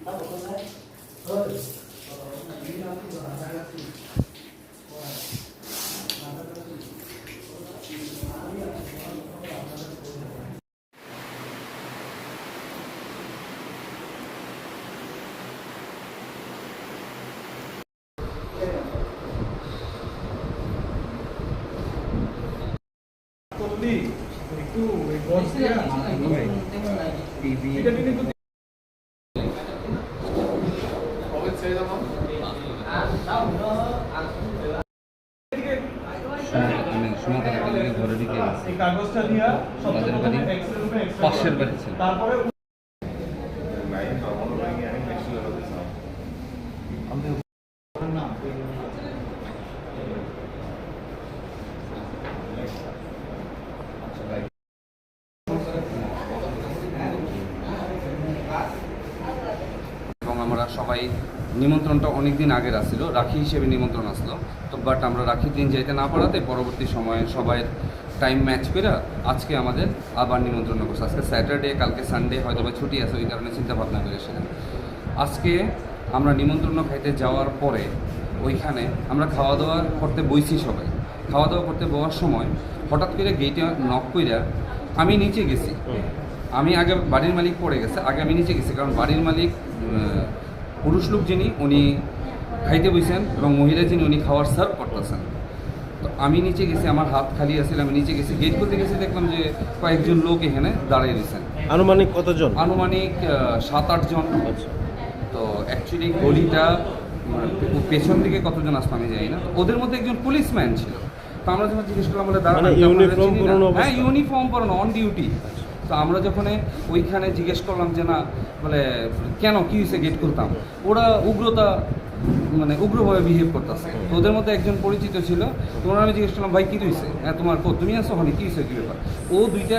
একটু টিভি ঘরে ঢুকে কাগজটা নিয়ে পাশের বাড়ি ছিল তারপরে এবং আমরা সবাই নিমন্ত্রণটা অনেক দিন আগের আসছিল, রাখি হিসেবে নিমন্ত্রণ আসলো। তো বাট আমরা রাখির দিন যেতে না পারাতে পরবর্তী সময়ে সবাই টাইম ম্যাচ করে আজকে আমাদের আবার নিমন্ত্রণ করছে। আজকে স্যাটারডে, কালকে সানডে হয়তো বা ছুটি আছে, ওই কারণে চিন্তা ভাবনা করেছিলাম। আজকে আমরা নিমন্ত্রণ খাইতে যাওয়ার পরে ওইখানে আমরা খাওয়া দাওয়া করতে বইছি। সবাই খাওয়া দাওয়া করতে বসার সময় হঠাৎ করে গেটে নক কইরা আমি নিচে গেছি। আমি আগে বাড়ির মালিক পড়ে গেছে, আগে আমি নিচে গেছি, কারণ বাড়ির মালিক পুরুষ লোক যিনি উনি খাইতে বইছেন এবং মহিলা যিনি উনি খাওয়ার সার্ভ করতেছেন। তো আমি নিচে গেছি, আমার হাত খালি আসছিল, আমি নিচে গেছি, গেট খুলতে গেছি, দেখলাম যে কয়েকজন লোক এখানে দাঁড়িয়ে দিয়েছেন। আনুমানিক কতজন? আনুমানিক 7-8 জন। তো অ্যাকচুয়ালি গলিটা পেছন দিকে কতজন আসতো আমি জানি না। ওদের মধ্যে একজন পুলিশম্যান ছিল। তো আমরা যখন জিজ্ঞেস করলাম বলে দাঁড়ান, হ্যাঁ ইউনিফর্ম পরানো, অন ডিউটি। তো আমরা যখন ওইখানে জিজ্ঞেস করলাম যে না বলে কেন কী হয়েছে গেট খুলতাম, ওরা উগ্রভাবে বিহেভ করতেছে। তো ওদের মধ্যে একজন পরিচিত ছিল। তো ওরা আমি জিজ্ঞেস করলাম ভাই কী হয়েছে, হ্যাঁ তোমার তুমি আসো ওখানে কী হয়েছে কী ব্যাপার। ও দুইটা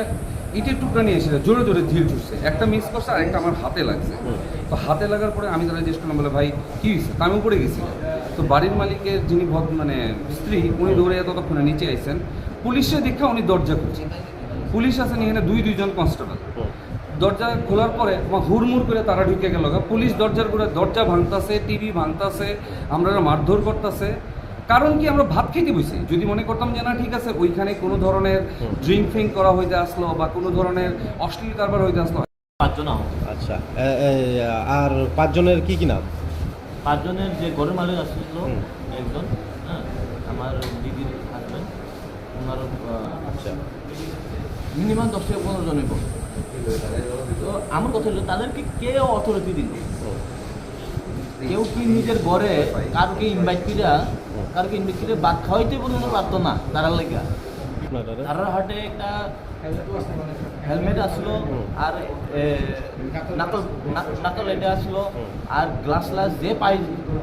ইটের টুকরা নিয়ে এসেছে, জোরে জোরে ঢিল ছুটছে, একটা মিস করছে আর একটা আমার হাতে লাগছে। তো হাতে লাগার পরে আমি তারা জিজ্ঞেস করলাম বলে ভাই কী হয়েছে, তা আমি উপরে গেছি। তো বাড়ির মালিকের যিনি স্ত্রী উনি দৌড়ে ততক্ষণে নিচে আইসেন। পুলিশের দীক্ষা উনি দরজা খুলছেন, পুলিশ আছেন এখানে দুইজন কনস্টেবল। দরজা খোলার পরে হুড়মুড় করে তারা ঢুকে গেল। পুলিশ দরজা ভাঙতাছে, টিভি ভাঙতাছে, আমরা মারধর করতেছে। কারণ কি আমরা ভাত খেতে বসি, যদি মনে করতাম যে না ঠিক আছে ওইখানে কোনো ধরনের ড্রিঙ্ক ফিঙ্ক করা হইতে আসলো বা কোনো ধরনের অশ্লীল কারবার হইতে আসলো। 5 জন। আচ্ছা, আর 5 জনের কি কি নাম? 5 জনের যে ঘরের মালিক আসছিল একজন, হ্যাঁ আমার দিদির হাজব্যান্ড, ওনার আচ্ছা মিনিমাম 10 থেকে 15 জনের পর। তো আমার কথা হলো তাদেরকে কে অথরিটি দিল? কেউ কি নিজের ঘরে কারকে ইনভাইট করে ভাত খাওয়াইতে পর্যন্ত পারতো না তারার লেগা। তারার হাটে একটা হেলমেট আসলো আর নাকল এটা আসলো আর গ্লাস যে পাই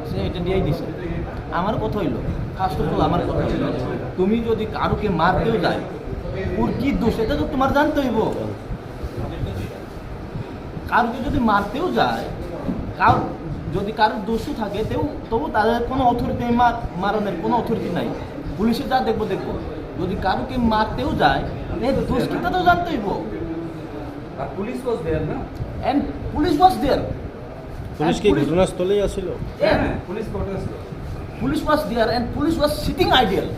সে এটা দিয়েই দিছে। আমার কথা হইলো ফার্স্ট অফ অল আমার কথা হইলো তুমি যদি কারোকে মারতেও যায় ওর কি দোষ এটা তো তোমার জানতে হইব। কারোকে যদি মারতেও যায় যদি কারোর দোষও থাকে তবু তাদের কোনো অথরিটি মারণের কোনো অথরিটি নাই। পুলিশে যা দেখবো যদি কারোকে মারতেও যায় দোষ কি তা তো জানতে হইব। পুলিশ ওয়াজ देयर না, and police was there. Police কি ঘটনাস্থলেই আসিল? হ্যাঁ পুলিশ কোর্টে ছিল। Police was there and police was sitting ideal.